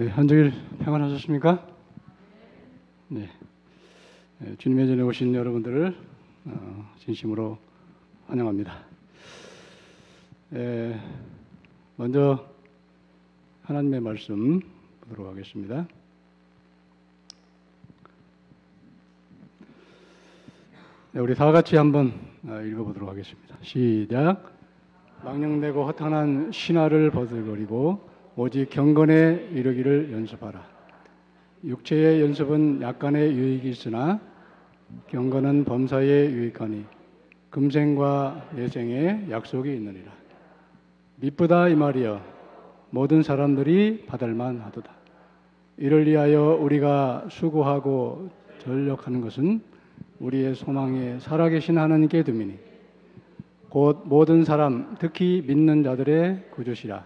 네, 한 주일 평안하셨습니까? 네, 주님의 전에 오신 여러분들을 진심으로 환영합니다. 먼저 하나님의 말씀 보도록 하겠습니다. 네, 우리 다 같이 한번 읽어보도록 하겠습니다. 시작. 망령되고 허탄한 신화를 버들거리고 오직 경건에 이르기를 연습하라. 육체의 연습은 약간의 유익이 있으나 경건은 범사에 유익하니 금생과 내생에 약속이 있느니라. 미쁘다 이 말이여 모든 사람들이 받을만 하도다. 이를 위하여 우리가 수고하고 전력하는 것은 우리의 소망에 살아계신 하나님께 둠이니 곧 모든 사람 특히 믿는 자들의 구주시라.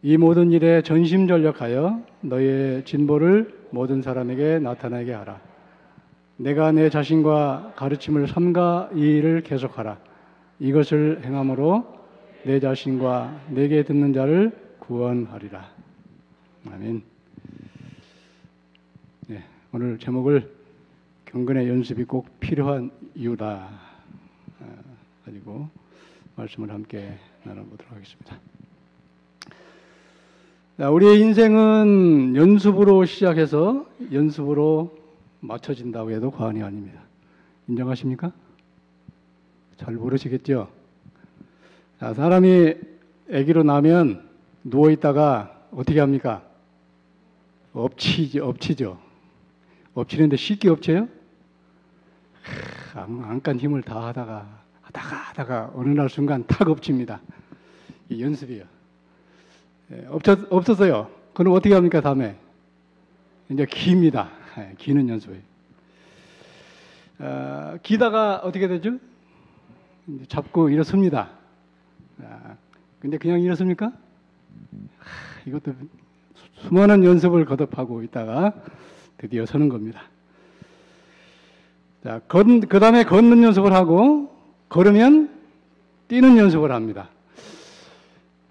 이 모든 일에 전심전력하여 너의 진보를 모든 사람에게 나타나게 하라. 내가 내 자신과 가르침을 삼가 이 일을 계속하라. 이것을 행함으로 내 자신과 내게 듣는 자를 구원하리라. 아멘. 네, 오늘 제목을 경건의 연습이 꼭 필요한 이유다 가지고 말씀을 함께 나눠보도록 하겠습니다. 우리의 인생은 연습으로 시작해서 연습으로 맞춰진다고 해도 과언이 아닙니다. 인정하십니까? 잘 모르시겠죠? 사람이 아기로 나면 누워있다가 어떻게 합니까? 엎치죠. 엎치는데 쉽게 엎쳐요? 안간 힘을 다 하다가 어느 날 순간 탁 엎칩니다. 이 연습이에요. 없었어요. 그럼 어떻게 합니까, 다음에? 이제 기입니다. 기는 연습이에요. 기다가 어떻게 되죠? 이제 잡고 일어섭니다. 근데 그냥 일어섭니까? 이것도 수많은 연습을 거듭하고 있다가 드디어 서는 겁니다. 자, 그 다음에 걷는 연습을 하고, 걸으면 뛰는 연습을 합니다.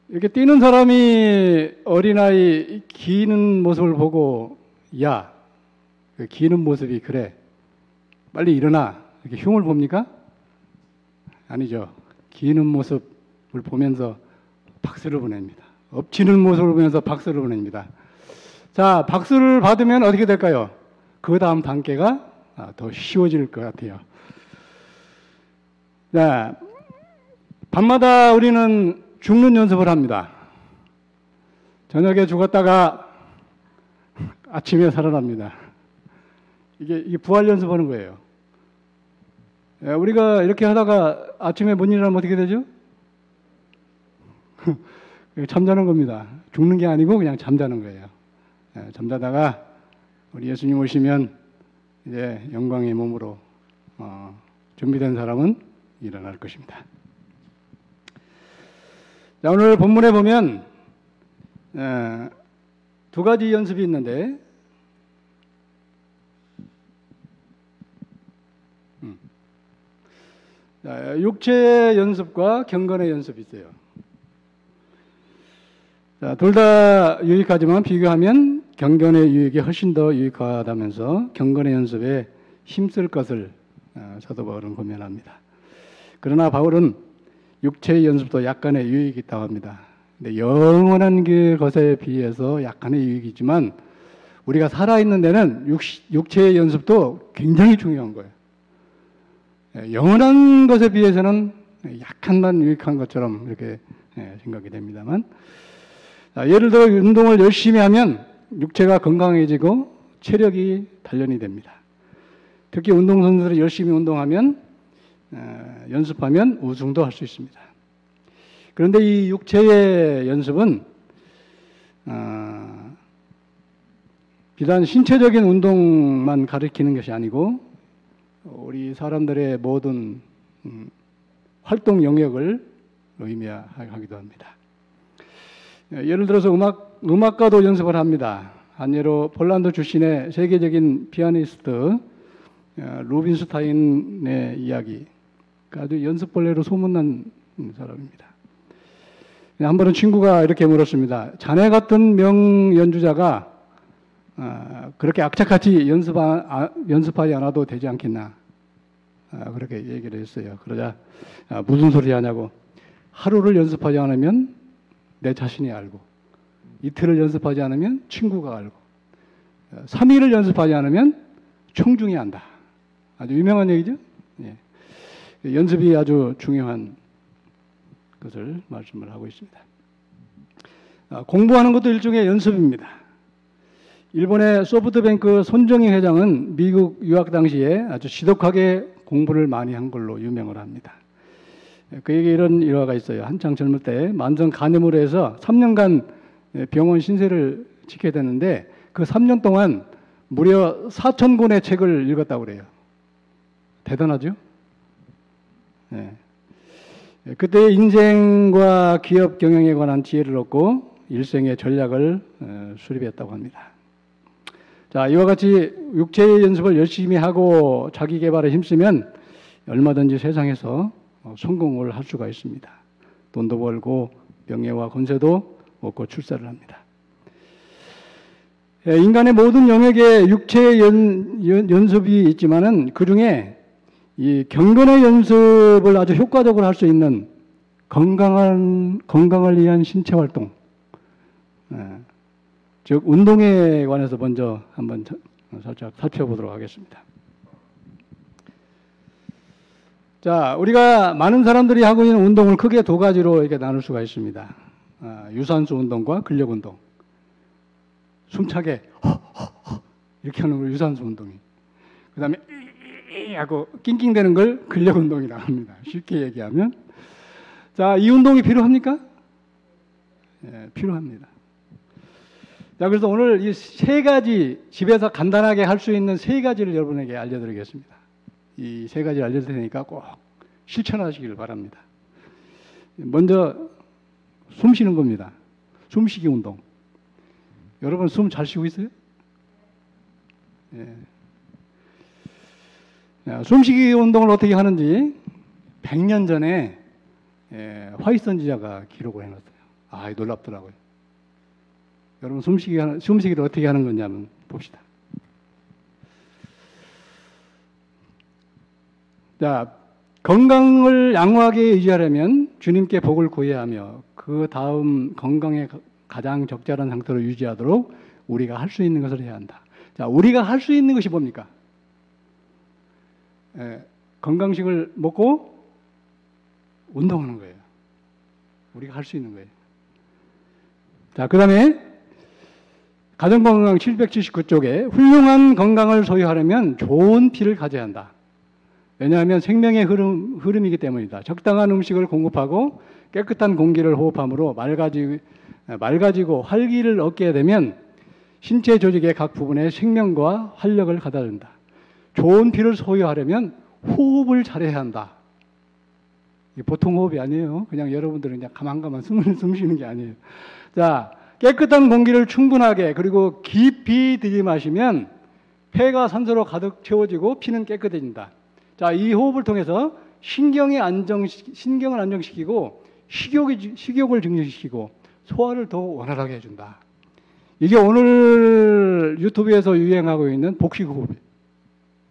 이렇게 뛰는 사람이 어린아이 기는 모습을 보고, 야, 그 기는 모습이 그래. 빨리 일어나. 이렇게 흉을 봅니까? 아니죠. 기는 모습을 보면서 박수를 보냅니다. 엎치는 모습을 보면서 박수를 보냅니다. 자, 박수를 받으면 어떻게 될까요? 그 다음 단계가 더 쉬워질 것 같아요. 자, 밤마다 우리는 죽는 연습을 합니다. 저녁에 죽었다가 아침에 살아납니다. 이게 부활 연습하는 거예요. 우리가 이렇게 하다가 아침에 못 일어나면 어떻게 되죠? 잠자는 겁니다. 죽는 게 아니고 그냥 잠자는 거예요. 잠자다가 우리 예수님 오시면 이제 영광의 몸으로 준비된 사람은 일어날 것입니다. 자, 오늘 본문에 보면 두 가지 연습이 있는데 육체의 연습과 경건의 연습이 있어요. 둘 다 유익하지만 비교하면 경건의 유익이 훨씬 더 유익하다면서 경건의 연습에 힘쓸 것을 사도 바울은 고면합니다. 그러나 바울은 육체의 연습도 약간의 유익이 있다고 합니다. 근데 영원한 그 것에 비해서 약간의 유익이지만 우리가 살아있는 데는 육체의 연습도 굉장히 중요한 거예요. 영원한 것에 비해서는 약간만 유익한 것처럼 이렇게 생각이 됩니다만, 예를 들어 운동을 열심히 하면 육체가 건강해지고 체력이 단련이 됩니다. 특히 운동선수들이 열심히 운동하면 연습하면 우승도 할 수 있습니다. 그런데 이 육체의 연습은 비단 신체적인 운동만 가리키는 것이 아니고 우리 사람들의 모든 활동 영역을 의미하기도 합니다. 예를 들어서 음악가도 연습을 합니다. 한 예로 폴란드 출신의 세계적인 피아니스트 루빈스타인의 이야기, 아주 연습벌레로 소문난 사람입니다. 한 번은 친구가 이렇게 물었습니다. 자네 같은 명연주자가 그렇게 악착같이 연습하지 않아도 되지 않겠나. 그렇게 얘기를 했어요. 그러자 무슨 소리 하냐고. 하루를 연습하지 않으면 내 자신이 알고, 이틀을 연습하지 않으면 친구가 알고, 3일을 연습하지 않으면 청중이 안다. 아주 유명한 얘기죠. 예. 연습이 아주 중요한 것을 말씀을 하고 있습니다. 공부하는 것도 일종의 연습입니다. 일본의 소프트뱅크 손정희 회장은 미국 유학 당시에 아주 지독하게 공부를 많이 한 걸로 유명을 합니다. 그에게 이런 일화가 있어요. 한창 젊을 때 만성 간염으로 해서 3년간 병원 신세를 지켜야 되는데 그 3년 동안 무려 4,000권의 책을 읽었다고 그래요. 대단하죠? 네. 그때 인생과 기업 경영에 관한 지혜를 얻고 일생의 전략을 수립했다고 합니다. 자, 이와 같이 육체의 연습을 열심히 하고 자기 개발에 힘쓰면 얼마든지 세상에서 성공을 할 수가 있습니다. 돈도 벌고 명예와 권세도 얻고 출세를 합니다. 인간의 모든 영역에 육체의 연습이 있지만은 그 중에 이 경건의 연습을 아주 효과적으로 할 수 있는 건강을 위한 신체 활동, 즉 운동에 관해서 먼저 한번 살짝 살펴보도록 하겠습니다. 자, 우리가 많은 사람들이 하고 있는 운동을 크게 두 가지로 이렇게 나눌 수가 있습니다. 유산소 운동과 근력 운동. 숨차게 이렇게 하는 걸 유산소 운동이. 그 다음에 하고 낑낑대는 걸 근력 운동이라고 합니다. 쉽게 얘기하면. 자, 이 운동이 필요합니까? 예, 필요합니다. 자, 그래서 오늘 이 세 가지, 집에서 간단하게 할 수 있는 세 가지를 여러분에게 알려드리겠습니다. 이 세 가지를 알려드릴 테니까 꼭 실천하시길 바랍니다. 먼저 숨 쉬는 겁니다. 숨쉬기 운동. 여러분 숨 잘 쉬고 있어요? 예. 숨쉬기 운동을 어떻게 하는지 100년 전에 화이트 선지자가 기록을 해놨어요. 놀랍더라고요. 여러분 숨쉬기를 어떻게 하는 건지 한번 봅시다. 자, 건강을 양호하게 유지하려면 주님께 복을 구해야 하며 그 다음 건강에 가장 적절한 상태로 유지하도록 우리가 할 수 있는 것을 해야 한다. 자, 우리가 할 수 있는 것이 뭡니까? 건강식을 먹고 운동하는 거예요. 우리가 할 수 있는 거예요. 자, 그 다음에 가정건강 779쪽에 훌륭한 건강을 소유하려면 좋은 피를 가져야 한다. 왜냐하면 생명의 흐름이기 때문이다. 적당한 음식을 공급하고 깨끗한 공기를 호흡함으로 맑아지고 활기를 얻게 되면 신체 조직의 각 부분에 생명과 활력을 가다준다. 좋은 피를 소유하려면 호흡을 잘해야 한다. 이게 보통 호흡이 아니에요. 그냥 여러분들은 그냥 가만가만 숨 쉬는 게 아니에요. 자, 깨끗한 공기를 충분하게 그리고 깊이 들이마시면 폐가 산소로 가득 채워지고 피는 깨끗해진다. 자, 이 호흡을 통해서 신경을 안정시키고 식욕을 증진시키고 소화를 더 원활하게 해준다. 이게 오늘 유튜브에서 유행하고 있는 복식호흡이에요.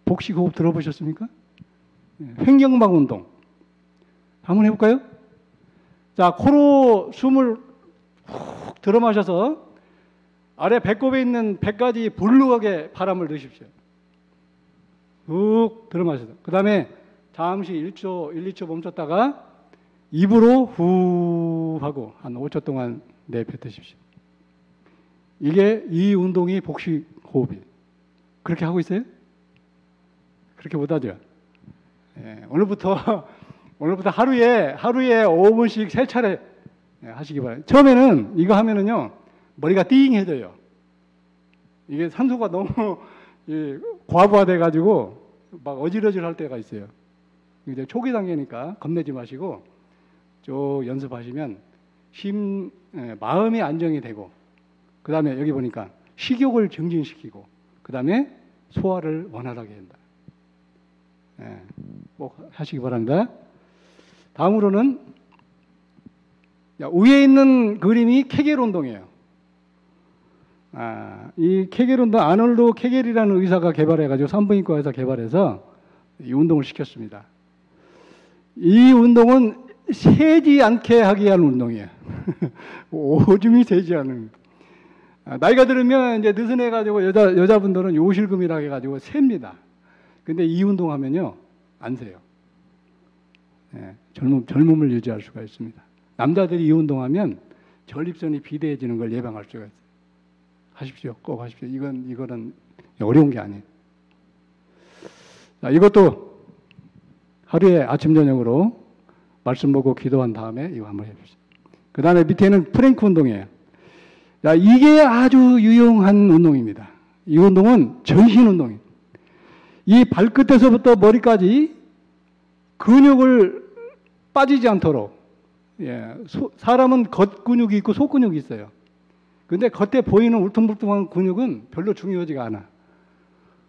복식호흡 들어보셨습니까? 횡격막 운동. 한번 해볼까요? 자, 코로 숨을 훅 들어 마셔서 아래 배꼽에 있는 배까지 불룩하게 바람을 넣으십시오. 훅 들어 마셔서. 그 다음에 잠시 1초, 1, 2초 멈췄다가 입으로 후 하고 한 5초 동안 내뱉으십시오. 이게 이 운동이 복식호흡이에요. 그렇게 하고 있어요? 그렇게 못하죠? 예, 오늘부터 하루에 5분씩 3차례 하시기 바랍니다. 처음에는 이거 하면은요, 머리가 띵해져요. 이게 산소가 너무 과부하돼가지고 막 어지러질 할 때가 있어요. 이제 초기 단계니까 겁내지 마시고 쭉 연습하시면 마음이 안정이 되고, 그 다음에 여기 보니까 식욕을 증진시키고, 그 다음에 소화를 원활하게 한다. 꼭 하시기 바랍니다. 다음으로는 자, 위에 있는 그림이 케겔 운동이에요. 이 케겔 운동, 아놀드 케겔이라는 의사가 개발해가지고 산부인과에서 개발해서 이 운동을 시켰습니다. 이 운동은 세지 않게 하기 위한 운동이에요. 오줌이 새지 않은. 나이가 들으면 이제 느슨해가지고 여자분들은 요실금이라 해가지고 셉니다. 근데 이 운동하면요, 안 세요. 예, 젊음을 유지할 수가 있습니다. 남자들이 이 운동하면 전립선이 비대해지는 걸 예방할 수가 있어요. 하십시오. 꼭 하십시오. 이거는 어려운 게 아니에요. 자, 이것도 하루에 아침, 저녁으로 말씀 보고 기도한 다음에 이거 한번 해주십시오. 그 다음에 밑에는 프랭크 운동이에요. 자, 이게 아주 유용한 운동입니다. 이 운동은 전신 운동이에요. 이 발끝에서부터 머리까지 근육을 빠지지 않도록, 사람은 겉 근육이 있고 속 근육이 있어요. 근데 겉에 보이는 울퉁불퉁한 근육은 별로 중요하지가 않아.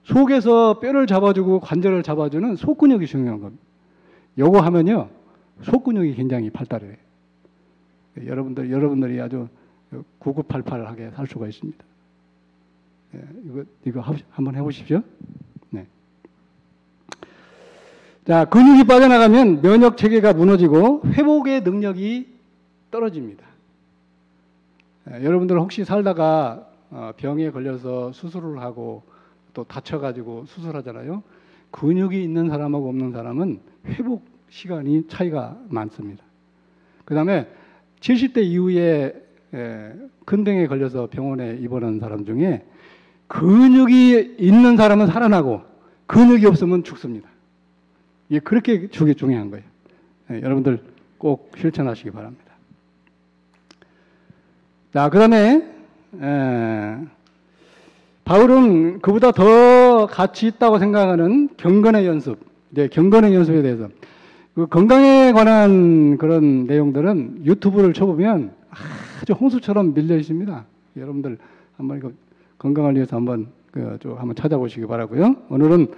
속에서 뼈를 잡아주고 관절을 잡아주는 속 근육이 중요한 겁니다. 요거 하면요, 속 근육이 굉장히 발달해요. 여러분들이 아주 9988하게 살 수가 있습니다. 이거 한번 해보십시오. 네. 자, 근육이 빠져나가면 면역 체계가 무너지고 회복의 능력이 떨어집니다. 여러분들 혹시 살다가 병에 걸려서 수술을 하고 또 다쳐가지고 수술하잖아요. 근육이 있는 사람하고 없는 사람은 회복 시간이 차이가 많습니다. 그 다음에 70대 이후에 큰 병에 걸려서 병원에 입원한 사람 중에 근육이 있는 사람은 살아나고 근육이 없으면 죽습니다. 이게 그렇게 중요한 거예요. 여러분들 꼭 실천하시기 바랍니다. 자, 그 다음에 바울은 그보다 더 가치 있다고 생각하는 경건의 연습, 경건의 연습에 대해서, 그 건강에 관한 그런 내용들은 유튜브를 쳐보면 아주 홍수처럼 밀려 있습니다. 여러분들 한번 이거 건강을 위해서 한번 한번 찾아보시기 바라고요. 오늘은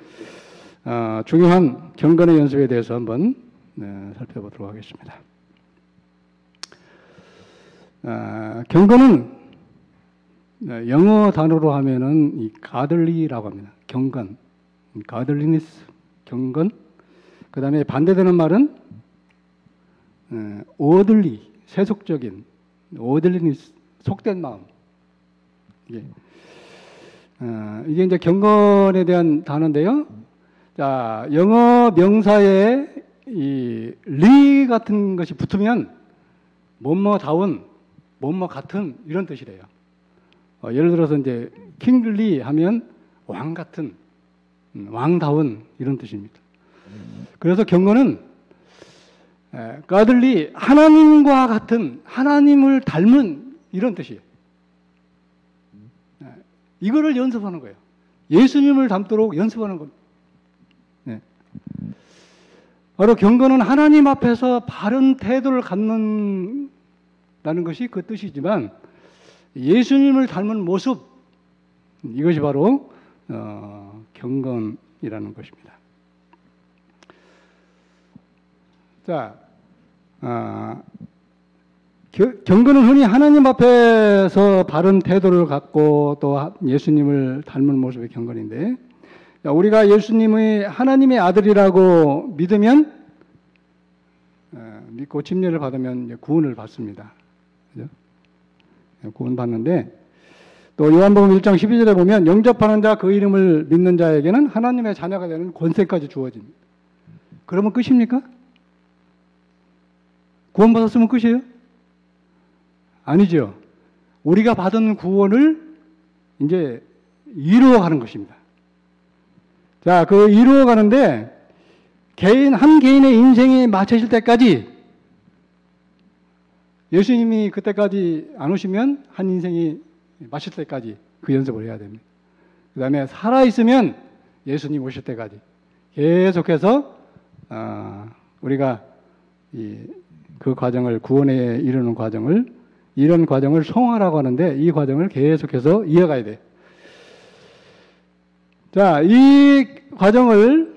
중요한 경건의 연습에 대해서 한번 살펴보도록 하겠습니다. 경건은 영어 단어로 하면은 이 가들리라고 합니다. 경건, 가들리니스, 경건. 그 다음에 반대되는 말은 오들리, 세속적인, 오들리니스, 속된 마음. 이게 이제 경건에 대한 단어인데요. 자, 영어 명사에 이 리 같은 것이 붙으면 뭐뭐다운, 뭐뭐 같은 이런 뜻이래요. 예를 들어서 이제 킹글리 하면 왕 같은, 왕다운 이런 뜻입니다. 그래서 경건은 가들리, 하나님과 같은, 하나님을 닮은 이런 뜻이에요. 이거를 연습하는 거예요. 예수님을 닮도록 연습하는 겁니다. 바로 경건은 하나님 앞에서 바른 태도를 갖는다는 것이 그 뜻이지만 예수님을 닮은 모습, 이것이 바로 경건이라는 것입니다. 자, 경건은 흔히 하나님 앞에서 바른 태도를 갖고 또 예수님을 닮은 모습의 경건인데, 우리가 예수님의 하나님의 아들이라고 믿으면, 믿고 침례를 받으면 구원을 받습니다. 그죠? 구원 받는데, 또 요한복음 1장 12절에 보면 영접하는 자, 그 이름을 믿는 자에게는 하나님의 자녀가 되는 권세까지 주어집니다. 그러면 끝입니까? 구원 받았으면 끝이에요? 아니죠. 우리가 받은 구원을 이제 이루어가는 것입니다. 자, 그 이루어가는데 한 개인의 인생이 마쳐질 때까지, 예수님이 그때까지 안 오시면 한 인생이 마칠 때까지 그 연습을 해야 됩니다. 그 다음에 살아있으면 예수님 오실 때까지 계속해서 우리가 그 과정을, 구원에 이르는 과정을, 이런 과정을 성화라고 하는데 이 과정을 계속해서 이어가야 돼요. 자, 이 과정을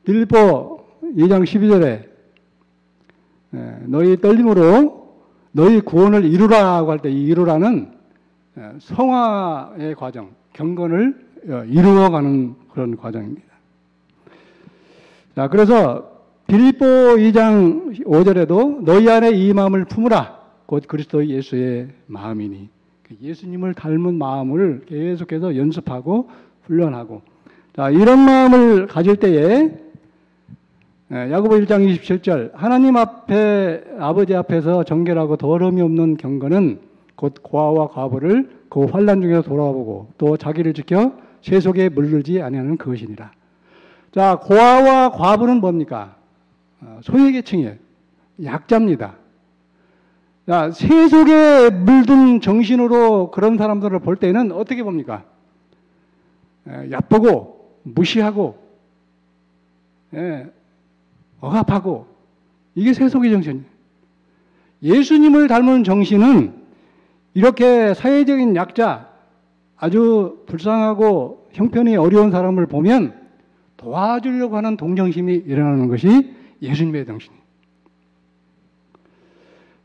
빌립보 2장 12절에 너희 떨림으로 너희 구원을 이루라고 할 때 이 이루라는 성화의 과정, 경건을 이루어가는 그런 과정입니다. 자, 그래서 빌립보 2장 5절에도 너희 안에 이 마음을 품으라. 곧 그리스도 예수의 마음이니. 예수님을 닮은 마음을 계속해서 연습하고 훈련하고. 자, 이런 마음을 가질 때에 야고보 1장 27절 하나님 앞에 아버지 앞에서 정결하고 더러움이 없는 경건은 곧 고아와 과부를 그 환난 중에서 돌아보고 또 자기를 지켜 세속에 물들지 아니하는 그것이니라. 자, 고아와 과부는 뭡니까? 소외계층이에요. 약자입니다. 자, 세속에 물든 정신으로 그런 사람들을 볼 때는 어떻게 봅니까? 얕보고 무시하고 억압하고 이게 세속의 정신이에요. 예수님을 닮은 정신은 이렇게 사회적인 약자, 아주 불쌍하고 형편이 어려운 사람을 보면 도와주려고 하는 동정심이 일어나는 것이 예수님의 정신이에요.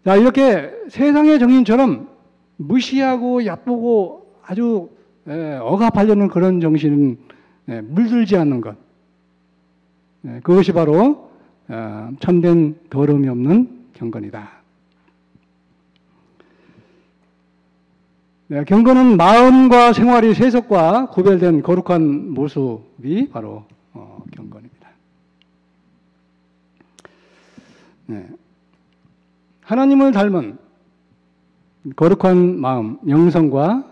자, 이렇게 세상의 정신처럼 무시하고 얕보고 아주 억압하려는 그런 정신은 물들지 않는 것. 그것이 바로 참된 더러움이 없는 경건이다. 경건은 마음과 생활이 세속과 구별된 거룩한 모습이 바로 경건입니다. 하나님을 닮은 거룩한 마음, 영성과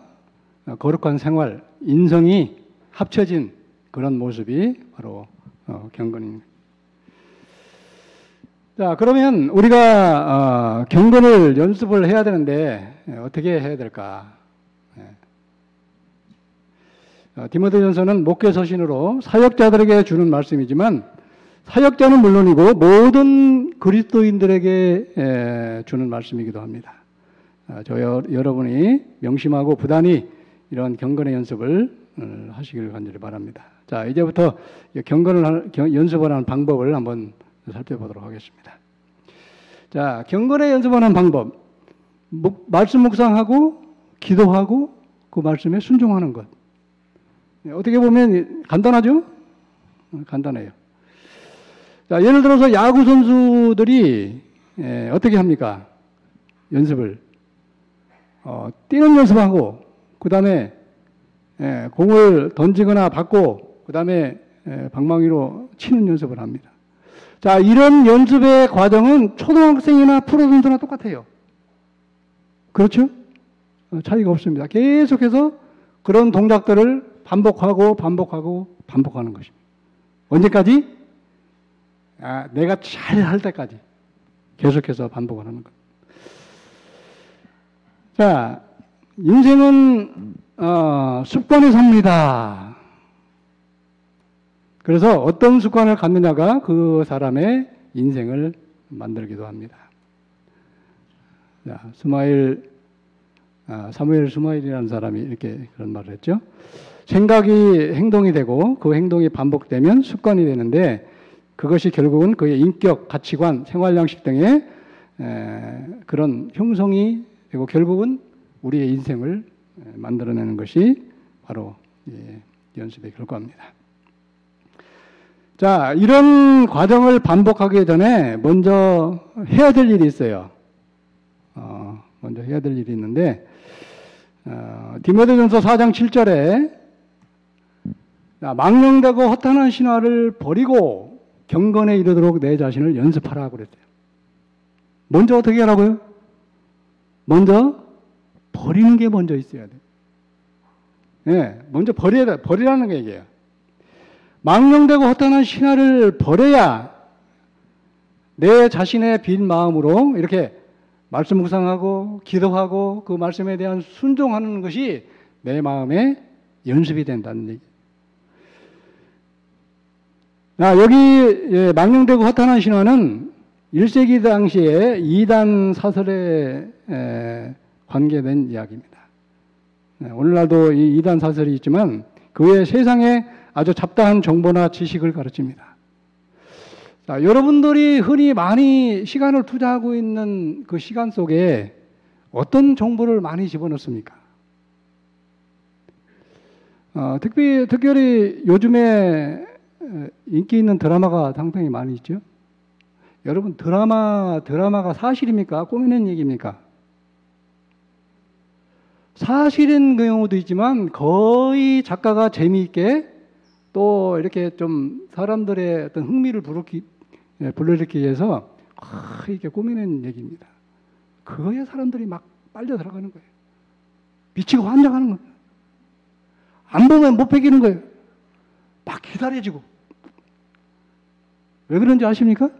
거룩한 생활, 인성이 합쳐진 그런 모습이 바로 경건입니다. 자, 그러면 우리가 경건을 연습을 해야 되는데 어떻게 해야 될까? 디모데전서는 목회 서신으로 사역자들에게 주는 말씀이지만 사역자는 물론이고 모든 그리스도인들에게 주는 말씀이기도 합니다. 여러분이 명심하고 부단히 이런 경건의 연습을 하시기를 간절히 바랍니다. 자, 이제부터 경건을 연습하는 방법을 한번 살펴보도록 하겠습니다. 자, 경건의 연습하는 방법. 말씀 묵상하고 기도하고 그 말씀에 순종하는 것. 어떻게 보면 간단하죠? 간단해요. 자, 예를 들어서 야구 선수들이 어떻게 합니까? 연습을 뛰는 연습하고 그 다음에 공을 던지거나 받고 그 다음에 방망이로 치는 연습을 합니다. 자, 이런 연습의 과정은 초등학생이나 프로 선수나 똑같아요. 그렇죠? 차이가 없습니다. 계속해서 그런 동작들을 반복하고 반복하는 것입니다. 언제까지? 내가 잘할 때까지 계속해서 반복을 하는 것. 자, 인생은 습관이 삽니다. 그래서 어떤 습관을 갖느냐가 그 사람의 인생을 만들기도 합니다. 자, 사무엘 스마일이라는 사람이 이렇게 그런 말을 했죠. 생각이 행동이 되고 그 행동이 반복되면 습관이 되는데 그것이 결국은 그의 인격, 가치관, 생활 양식 등의 그런 형성이 되고 결국은 우리의 인생을 만들어내는 것이 바로 연습의 결과입니다. 자, 이런 과정을 반복하기 전에 먼저 해야 될 일이 있어요. 먼저 해야 될 일이 있는데 디모데전서 4장 7절에 망령되고 허탄한 신화를 버리고 경건에 이르도록 내 자신을 연습하라고 그랬어요. 먼저 어떻게 하라고요? 먼저 버리는 게 먼저 있어야 돼요. 네, 먼저 버리라는 얘기예요. 망령되고 허탄한 신화를 버려야 내 자신의 빈 마음으로 이렇게 말씀 묵상하고 기도하고 그 말씀에 대한 순종하는 것이 내 마음에 연습이 된다는 얘기예요. 여기 망령되고 허탄한 신화는 1세기 당시에 이단 사설에 관계된 이야기입니다. 오늘날도 이 이단 사설이 있지만 그 외에 세상에 아주 잡다한 정보나 지식을 가르칩니다. 자, 여러분들이 흔히 많이 시간을 투자하고 있는 그 시간 속에 어떤 정보를 많이 집어넣습니까? 특별히 요즘에 인기 있는 드라마가 상당히 많이 있죠. 여러분, 드라마가 사실입니까? 꾸미는 얘기입니까? 사실인 경우도 있지만 거의 작가가 재미있게 또 이렇게 좀 사람들의 어떤 흥미를 불러일으키기 위해서 이렇게 꾸미는 얘기입니다. 그거에 사람들이 막 빨려 들어가는 거예요. 미치고 환장하는 거예요. 안 보면 못 베기는 거예요. 막 기다려지고. 왜 그런지 아십니까?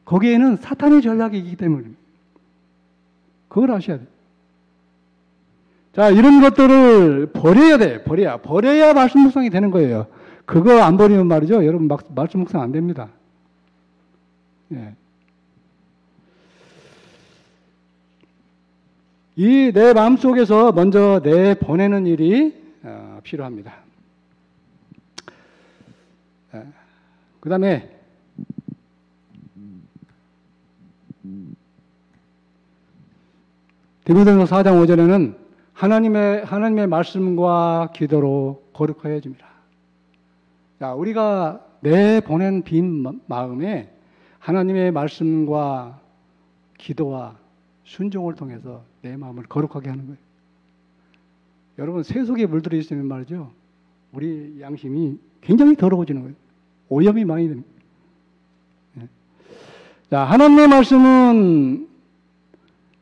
거기에는 사탄의 전략이 있기 때문입니다. 그걸 아셔야 돼요. 자, 이런 것들을 버려야 돼. 버려야 말씀 묵상이 되는 거예요. 그거 안 버리면 말이죠. 여러분, 말씀 묵상 안 됩니다. 예. 이 내 마음속에서 먼저 내보내는 일이 필요합니다. 그 다음에 디모데전서 4장 5절에는 하나님의 말씀과 기도로 거룩하여 줍니다. 자, 우리가 내보낸 빈 마음에 하나님의 말씀과 기도와 순종을 통해서 내 마음을 거룩하게 하는 거예요. 여러분, 세속에 물들어 있으면 말이죠, 우리 양심이 굉장히 더러워지는 거예요. 오염이 많이 됩니다. 자, 하나님의 말씀은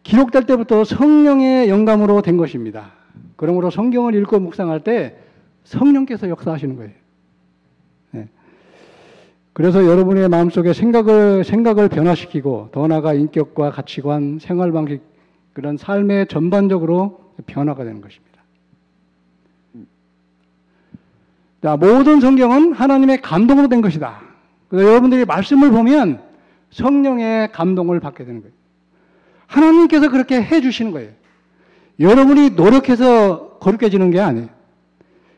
기록될 때부터 성령의 영감으로 된 것입니다. 그러므로 성경을 읽고 묵상할 때 성령께서 역사하시는 거예요. 그래서 여러분의 마음속에 생각을 변화시키고 더 나아가 인격과 가치관, 생활 방식, 그런 삶의 전반적으로 변화가 되는 것입니다. 자, 모든 성경은 하나님의 감동으로 된 것이다. 그래서 여러분들이 말씀을 보면 성령의 감동을 받게 되는 거예요. 하나님께서 그렇게 해 주시는 거예요. 여러분이 노력해서 거룩해지는 게 아니에요.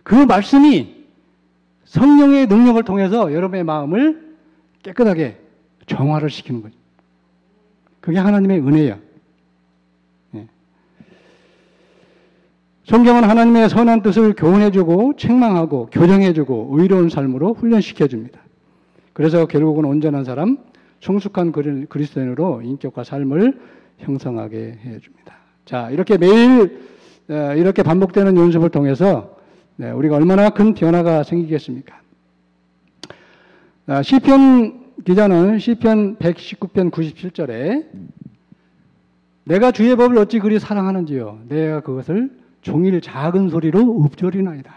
그 말씀이 성령의 능력을 통해서 여러분의 마음을 깨끗하게 정화를 시키는 거죠. 그게 하나님의 은혜예요. 예. 성경은 하나님의 선한 뜻을 교훈해주고 책망하고 교정해주고 의로운 삶으로 훈련시켜줍니다. 그래서 결국은 온전한 사람, 성숙한 그리스도인으로 인격과 삶을 형성하게 해줍니다. 자, 이렇게 매일 이렇게 반복되는 연습을 통해서 우리가 얼마나 큰 변화가 생기겠습니까? 시편 기자는 시편 119편 97절에 내가 주의 법을 어찌 그리 사랑하는지요. 내가 그것을 종일 작은 소리로 읊조리나이다.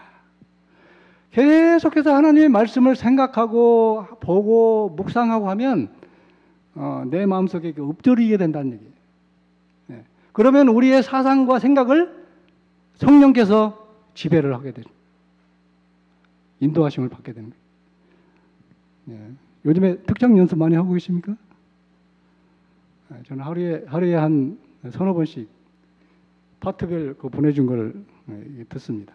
계속해서 하나님의 말씀을 생각하고 보고 묵상하고 하면 내 마음속에 읊조리게 된다는 얘기예요. 그러면 우리의 사상과 생각을 성령께서 지배를 하게 되죠. 인도하심을 받게 되는 거예요. 요즘에 특정 연습 많이 하고 계십니까? 저는 하루에 한 서너 번씩 파트별 보내준 걸 듣습니다.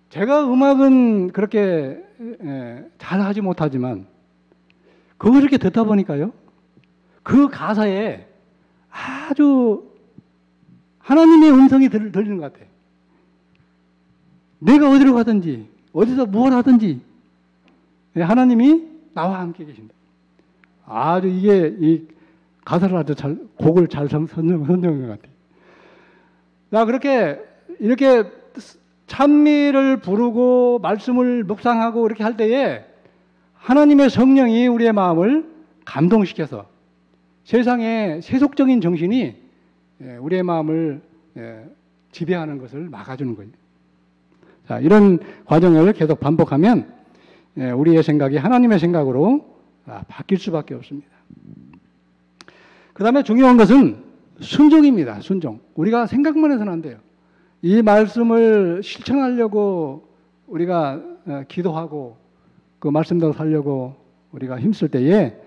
제가 음악은 그렇게 잘 하지 못하지만 그걸 이렇게 듣다 보니까요, 그 가사에 아주 하나님의 음성이 들리는 것 같아요. 내가 어디로 가든지 어디서 무엇 하든지 하나님이 나와 함께 계신다. 아주 이 가사를 아주 곡을 잘 선정한 것 같아요. 나 그렇게 이렇게 찬미를 부르고 말씀을 묵상하고 이렇게 할 때에 하나님의 성령이 우리의 마음을 감동시켜서 세상의 세속적인 정신이 우리의 마음을 지배하는 것을 막아주는 거예요. 자, 이런 과정을 계속 반복하면 우리의 생각이 하나님의 생각으로 바뀔 수밖에 없습니다. 그 다음에 중요한 것은 순종입니다. 순종. 우리가 생각만 해서는 안 돼요. 이 말씀을 실천하려고 우리가 기도하고 그 말씀대로 살려고 우리가 힘쓸 때에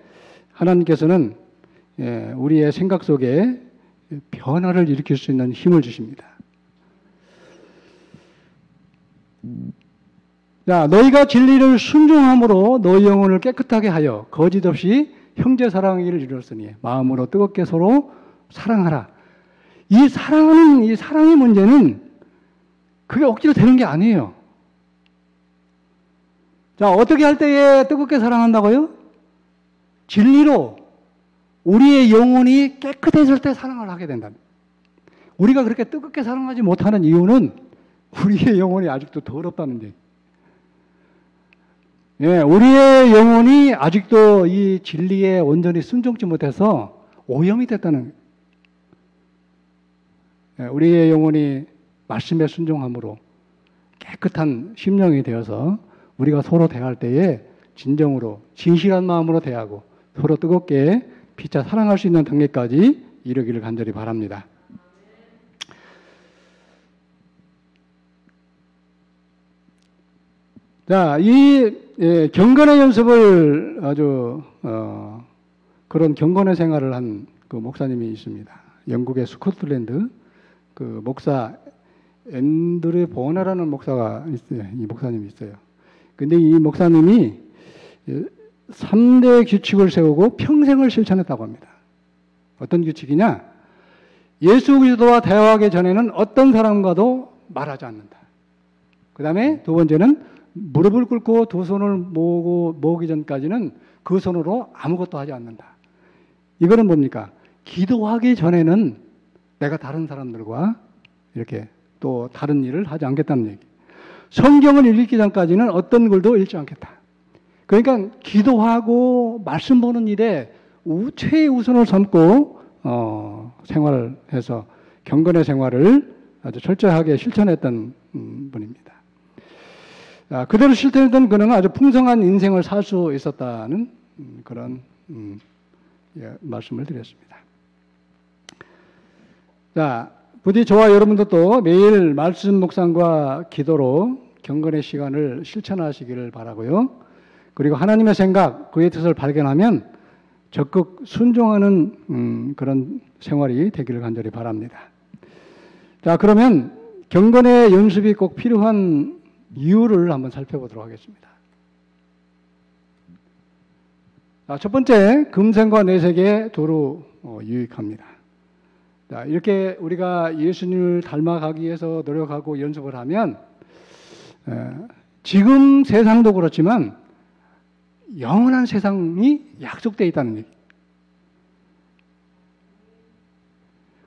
하나님께서는 우리의 생각 속에 변화를 일으킬 수 있는 힘을 주십니다. 자, 너희가 진리를 순종함으로 너희 영혼을 깨끗하게 하여 거짓 없이 형제 사랑하기를 이루었으니 마음으로 뜨겁게 서로 사랑하라. 이 사랑의 문제는 그게 억지로 되는 게 아니에요. 자, 어떻게 할 때에 뜨겁게 사랑한다고요? 진리로 우리의 영혼이 깨끗해질 때 사랑을 하게 된다. 우리가 그렇게 뜨겁게 사랑하지 못하는 이유는 우리의 영혼이 아직도 더럽다는 얘기. 예, 우리의 영혼이 아직도 이 진리에 온전히 순종치 못해서 오염이 됐다는 거예요. 예, 우리의 영혼이 말씀에 순종함으로 깨끗한 심령이 되어서 우리가 서로 대할 때에 진정으로 진실한 마음으로 대하고 서로 뜨겁게 피차 사랑할 수 있는 단계까지 이르기를 간절히 바랍니다. 자, 경건의 연습을 아주 그런 경건의 생활을 한 그 목사님이 있습니다. 영국의 스코틀랜드 그 목사 앤드류 보너라는 목사가 있어요. 이 목사님이 있어요. 근데 이 목사님이 3대 규칙을 세우고 평생을 실천했다고 합니다. 어떤 규칙이냐? 예수 그리스도와 대화하기 전에는 어떤 사람과도 말하지 않는다. 그 다음에 두 번째는 무릎을 꿇고 두 손을 모으기 전까지는 그 손으로 아무것도 하지 않는다. 이거는 뭡니까? 기도하기 전에는 내가 다른 사람들과 이렇게 또 다른 일을 하지 않겠다는 얘기. 성경을 읽기 전까지는 어떤 글도 읽지 않겠다. 그러니까 기도하고 말씀 보는 일에 최우선을 삼고 생활해서 경건의 생활을 아주 철저하게 실천했던 분입니다. 그대로 실천했던 그는 아주 풍성한 인생을 살 수 있었다는 그런 말씀을 드렸습니다. 자, 부디 저와 여러분들도 매일 말씀 묵상과 기도로 경건의 시간을 실천하시기를 바라고요. 그리고 하나님의 생각, 그의 뜻을 발견하면 적극 순종하는 그런 생활이 되기를 간절히 바랍니다. 자, 그러면 경건의 연습이 꼭 필요한 이유를 한번 살펴보도록 하겠습니다. 자, 첫 번째, 금생과 내색에 도로 유익합니다. 자, 이렇게 우리가 예수님을 닮아가기 위해서 노력하고 연습을 하면 지금 세상도 그렇지만 영원한 세상이 약속되어 있다는 얘기.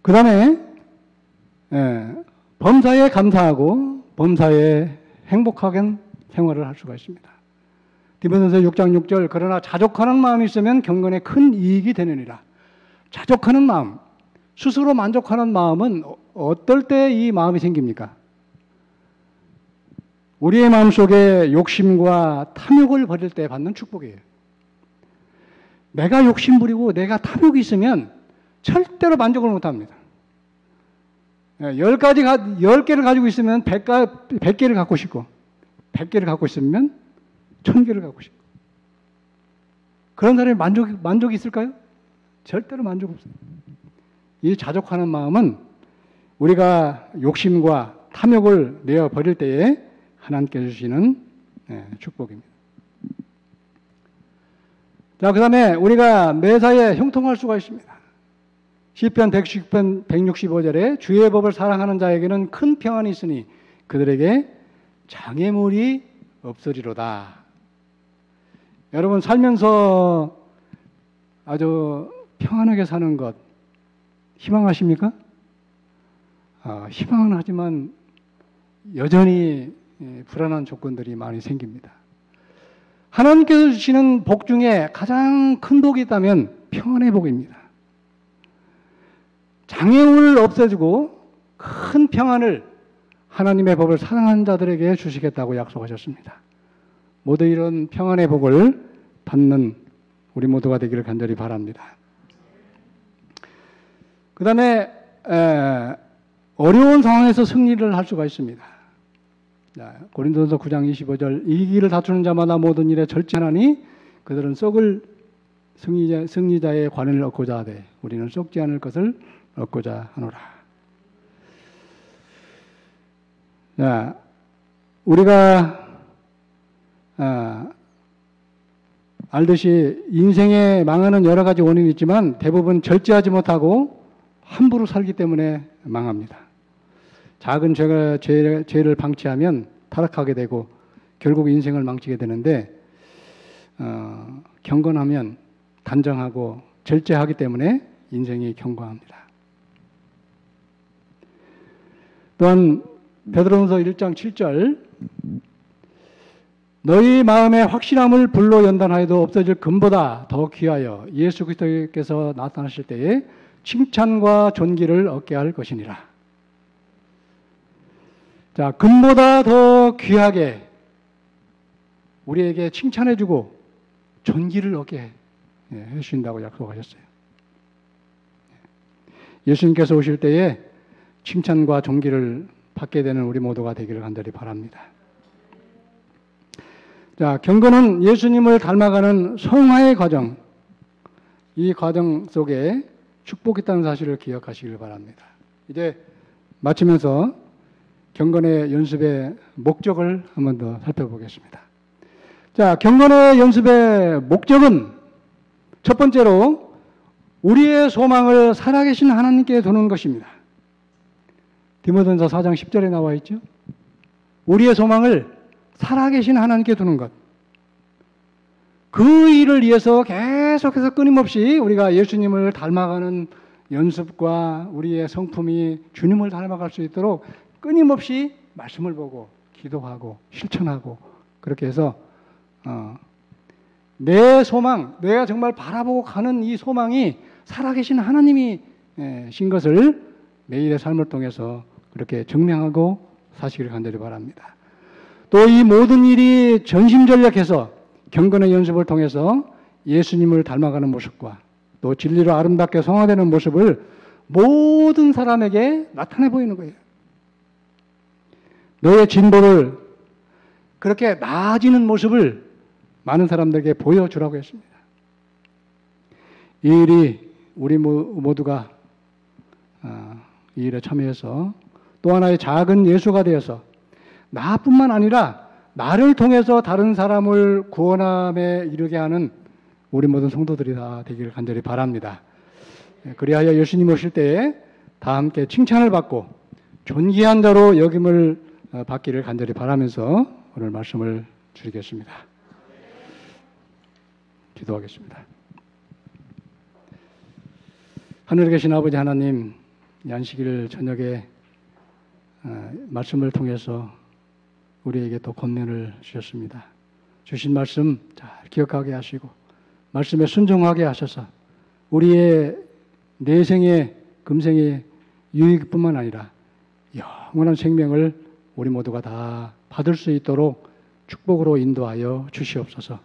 그 다음에 범사에 감사하고 범사에 행복하게 생활을 할 수가 있습니다. 디모데전서 6장 6절 그러나 자족하는 마음이 있으면 경건에 큰 이익이 되느니라. 자족하는 마음, 스스로 만족하는 마음은 어떨 때 이 마음이 생깁니까? 우리의 마음속에 욕심과 탐욕을 버릴 때 받는 축복이에요. 내가 욕심 부리고 내가 탐욕이 있으면 절대로 만족을 못합니다. 10개를 가지고 있으면 100개를 갖고 싶고 100개를 갖고 있으면 1000개를 갖고 싶고 그런 사람이 만족이 있을까요? 절대로 만족 없어요. 이 자족하는 마음은 우리가 욕심과 탐욕을 내어 버릴 때에 하나님께 주시는 축복입니다. 자, 그 다음에 우리가 매사에 형통할 수가 있습니다. 시편 165절에 주의 법을 사랑하는 자에게는 큰 평안이 있으니 그들에게 장애물이 없으리로다. 여러분 살면서 아주 평안하게 사는 것 희망하십니까? 희망은 하지만 여전히 불안한 조건들이 많이 생깁니다. 하나님께서 주시는 복 중에 가장 큰 복이 있다면 평안의 복입니다. 장애물을 없애주고 큰 평안을 하나님의 법을 사랑하는 자들에게 주시겠다고 약속하셨습니다. 모두 이런 평안의 복을 받는 우리 모두가 되기를 간절히 바랍니다. 그 다음에 어려운 상황에서 승리를 할 수가 있습니다. 고린도전서 9장 25절 이기를 다투는 자마다 모든 일에 절제하나니 그들은 썩을 승리자의 관을 얻고자 하되 우리는 썩지 않을 것을 얻고자 하노라. 자, 우리가 알듯이 인생에 망하는 여러 가지 원인이 있지만 대부분 절제하지 못하고 함부로 살기 때문에 망합니다. 작은 죄를 방치하면 타락하게 되고 결국 인생을 망치게 되는데 경건하면 단정하고 절제하기 때문에 인생이 견고합니다. 또한 베드로전서 1장 7절 너희 마음의 확실함을 불로 연단하여도 없어질 금보다 더 귀하여 예수 그리스도께서 나타나실 때에 칭찬과 존귀를 얻게 할 것이니라. 자, 금보다 더 귀하게 우리에게 칭찬해주고 존귀를 얻게 해주신다고 약속하셨어요. 예수님께서 오실 때에 칭찬과 존귀를 받게 되는 우리 모두가 되기를 간절히 바랍니다. 자, 경건은 예수님을 닮아가는 성화의 과정, 이 과정 속에 축복이 있다는 사실을 기억하시길 바랍니다. 이제 마치면서 경건의 연습의 목적을 한 번 더 살펴보겠습니다. 자, 경건의 연습의 목적은 첫 번째로 우리의 소망을 살아계신 하나님께 두는 것입니다. 디모데전서 4장 10절에 나와 있죠. 우리의 소망을 살아계신 하나님께 두는 것. 그 일을 위해서 계속해서 끊임없이 우리가 예수님을 닮아가는 연습과 우리의 성품이 주님을 닮아갈 수 있도록 끊임없이 말씀을 보고 기도하고 실천하고 그렇게 해서 내 소망, 내가 정말 바라보고 가는 이 소망이 살아계신 하나님이 신 것을 매일의 삶을 통해서 그렇게 증명하고 사시기를 간절히 바랍니다. 또 이 모든 일이 전심전력해서 경건의 연습을 통해서 예수님을 닮아가는 모습과 또 진리로 아름답게 성화되는 모습을 모든 사람에게 나타내 보이는 거예요. 너의 진보를 그렇게 나아지는 모습을 많은 사람들에게 보여주라고 했습니다. 이 일이 우리 모두가 이 일에 참여해서 또 하나의 작은 예수가 되어서 나뿐만 아니라 나를 통해서 다른 사람을 구원함에 이르게 하는 우리 모든 성도들이 다 되기를 간절히 바랍니다. 그리하여 예수님 오실 때에 다 함께 칭찬을 받고 존귀한 자로 여김을 받기를 간절히 바라면서 오늘 말씀을 드리겠습니다. 기도하겠습니다. 하늘에 계신 아버지 하나님, 이 안식일 저녁에 말씀을 통해서 우리에게 또 권면을 주셨습니다. 주신 말씀 잘 기억하게 하시고 말씀에 순종하게 하셔서 우리의 내생의 금생의 유익뿐만 아니라 영원한 생명을 우리 모두가 다 받을 수 있도록 축복으로 인도하여 주시옵소서.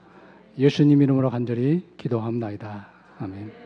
예수님 이름으로 간절히 기도합나이다. 아멘.